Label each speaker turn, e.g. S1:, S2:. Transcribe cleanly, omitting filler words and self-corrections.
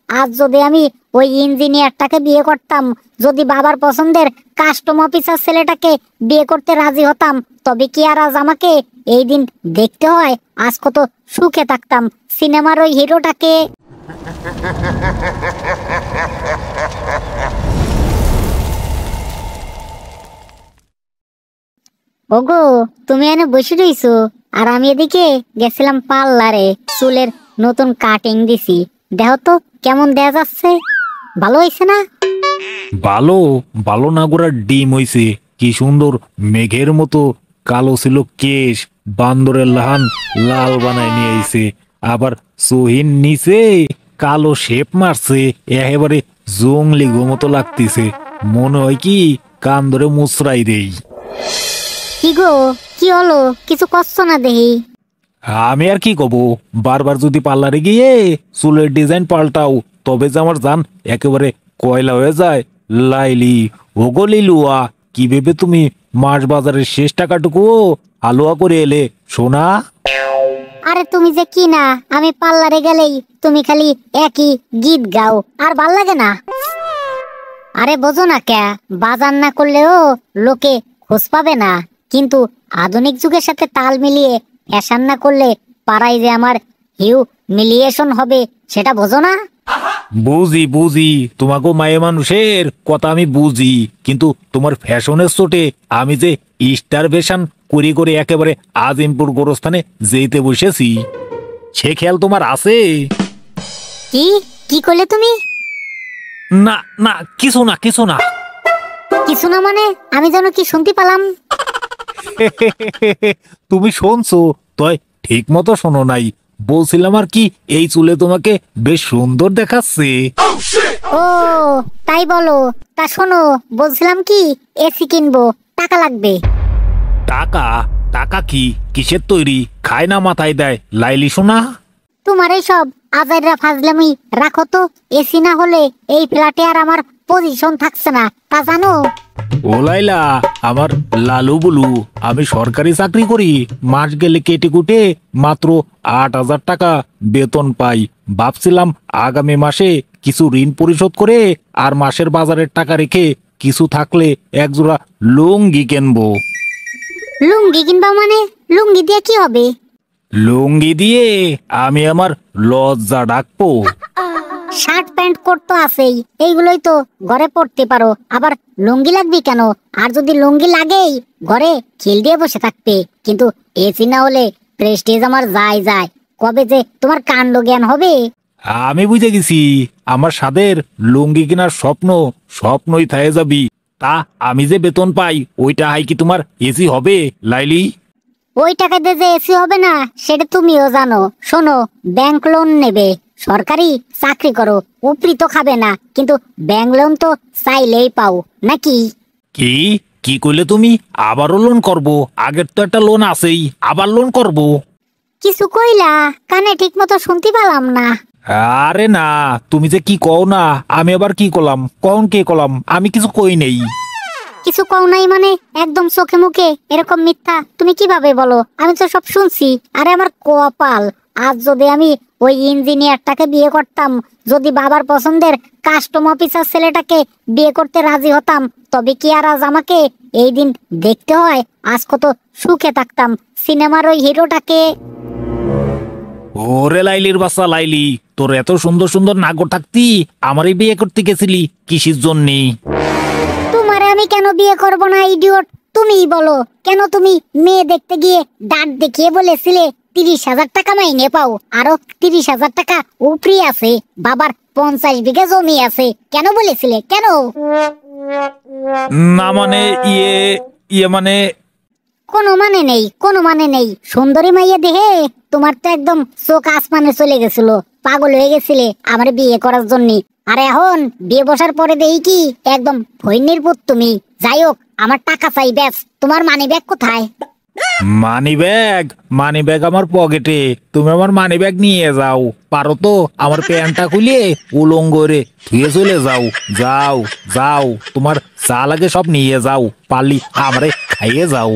S1: আজ যদি আমি ওই ইঞ্জিনিয়ারটাকে বিয়ে করতাম, যদি বাবার পছন্দের কাস্টম অফিসার ছেলেটাকে বিয়ে করতে রাজি হতাম, তবে কি আর আজ আমাকে এই দিন দেখতে হয়? আজ কত সুখে থাকতাম। সিনেমার ওই হিরোটাকে। ওগো, তুমি এনে বসে রইছো, আর আমি এদিকে গেছিলাম পার্লারে, চুলের নতুন কাটিং দিছি। দেখো তো কেমন দেখা যাচ্ছে, ভালো হয়েছে না?
S2: ভালো ভালো না গোড়া ডিম হইছে। কি সুন্দর মেঘের মতো কালো ছিল কেশ, বান্দরের লাহান লাল বানায় নিয়ে আইছে। আবার সোহিন নিচে কালো শেপ মারছে, একেবারে জংলি গো মতো লাগতেছে। মনে হয় কি কান ধরে মুচড়াই দেই।
S1: কি গো, কি হলো? কিছু করছো না দেহি।
S2: আমি আর কি কব, বারবার যদি পার্লারে গিয়ে চুলের ডিজাইন পাল্টাও, তবে যে আমার জান একেবারে কয়লা হয়ে যায়। লাইলি, ওগো লিলুয়া, কি ভেবে তুমি মাস বাজারের শেষ টাকাটুকু হালুয়া করে এলে সোনা?
S1: আরে তুমি যে কি না, আমি পার্লারে গেলেই তুমি খালি একই গীত গাও, আর ভাল লাগে না। আরে বোঝো না কে, বাজার না করলেও লোকে খোঁজ পাবে না, কিন্তু আধুনিক যুগের সাথে তাল মিলিয়ে ফ্যাশন না করলে পাড়ায় যে আমার হিউমিলিয়েশন হবে, সেটা বোঝো না?
S2: বুঝি বুঝি, তোমাকে মায়ে মানুষের কথা আমি বুঝি, কিন্তু তোমার ফ্যাশনের চোটে আমি যে স্টার ফ্যাশন করি করে একেবারে আজিমপুর গোরস্থানে যেতে বসেছি, সে খেয়াল তোমার আছে?
S1: কি কি করলে তুমি?
S2: না না, কিছু না কিছু না।
S1: কিছু না মানে? আমি যেন কি শুনতে পেলাম।
S2: তুমি শুনছো, তাই ঠিক মতো শোনো নাই। বলছিলাম আর কি, এই চুলে তোমাকে বেশ সুন্দর দেখাচ্ছে।
S1: ও তাই বলো? তা শোনো, বলছিলাম কি, এসি কিনবো, টাকা লাগবে।
S2: টাকা? টাকা কি কিসের তৈরি, খায় না মাথায় দেয় লাইলি সোনা?
S1: তোমার এই সব আজাইরা ফাজলামি রাখো তো। এসি না হলে এই ফ্ল্যাটে আর আমার পজিশন থাকছে না, তা জানো?
S2: ও লাইলা, আমার লালু বুলু, আমি সরকারি চাকরি করি। মাস গেলে কেটে কুটে মাত্র 8,000 টাকা বেতন পাই। ভাবছিলাম আগামী মাসে কিছু ঋণ পরিশোধ করে আর মাসের বাজারের টাকা রেখে কিছু থাকলে একজোড়া লুঙ্গি কিনবো।
S1: লুঙ্গি কিনবা মানে? লুঙ্গি দিয়ে কি হবে?
S2: লুঙ্গি দিয়ে আমি আমার লজ্জা ডাকবো।
S1: শার্ট প্যান্ট কোট তো আছেই, এইগুলোই তো ঘরে পড়তে পারো, আবার লুঙ্গি লাগবে কেন? আর যদি লুঙ্গি লাগেই, ঘরে খিল দিয়ে বসে থাকতে। কিন্তু এসি না হলে প্রেস্টিজ আমার যায় যায়। কবে যে তোমার কাণ্ড জ্ঞান হবে?
S2: আমি বুঝে গেছি, আমার সাদের লুঙ্গি কেনার স্বপ্ন স্বপ্নই থাকে যাবি। তা আমি যে বেতন পাই ওইটা হাই কি তোমার এসি হবে লাইলি?
S1: ওই টাকা দিয়ে যে এসি হবে না সেটা তুমিও জানো। শোনো, ব্যাংক লোন নেবে, সরকারি চাকরি করো, উপরি তো খাবে না, কিন্তু ব্যাংক লোন তো চাইলেই পাও নাকি?
S2: কি কি কইলে তুমি? আবারও লোন করব? আগের তো একটা লোন আছেই, আবার লোন করব?
S1: কিছু কইলা? কানে ঠিক মতো শুনতে পেলাম না।
S2: আরে না, তুমি যে কি কও না, আমি আবার কি করলাম? কখন কে করলাম? আমি কিছু কই নেই।
S1: কিছু কও নাই মানে? একদম চোখে মুখে এরকম মিথ্যা তুমি কিভাবে বলো? আমি তো সব শুনছি। আরে আমার কপাল, আজ যদি আমি ওই ইঞ্জিনিয়ারটাকে বিয়ে করতাম, যদি বাবার পছন্দের কাস্টম অফিসার ছেলেটাকে বিয়ে করতে রাজি হতাম, তবে কি আর আজ আমাকে এই দিন দেখতে হয়? আজ কত সুখে থাকতাম। সিনেমার ওই হিরোটাকে।
S2: ওরে লাইলির বাচ্চা লাইলি, তোর এত সুন্দর সুন্দর নাগর থাকতি আমারই বিয়ে করতে গেছিলি কিসের জন্যে?
S1: তোমারে আমি কেন বিয়ে করব না ইডিয়ট? তুমিই বলো, কেন তুমি মেয়ে দেখতে গিয়ে ডাক দেখিয়ে বলেছিলে 30,000 টাকা মাইনে পাও, আরো 30,000 টাকা উপরি আছে, বাবার 50 বিঘা জমি আছে, কেন বলেছিলে? কেন?
S2: না মানে ইয়ে ইয়ে মানে
S1: কোনো মানে নেই, কোনো মানে নেই। সুন্দরী মাইয়া দেহে তোমার তো একদম চোখ আসমানে চলে গেছিল, পাগল হয়ে গেছিলে আমার বিয়ে করার জন্য। আর এখন বিয়ে বসার পরে দেখি কি একদম ফইন্নির পুত তুমি। যাই হোক, আমার টাকা চাই, ব্যাস। তোমার মানি ব্যাগ কোথায়?
S2: Money bag? মানি ব্যাগ আমার পকেটে। তুমি আমার মানি ব্যাগ নিয়ে যাও, পারো তো আমার প্যান্টটা খুলে উলঙ্গ রে ধুয়ে চলে যাও। যাও যাও, তোমার যা লাগে সব নিয়ে যাও, পারলি আমারে খাইয়ে যাও।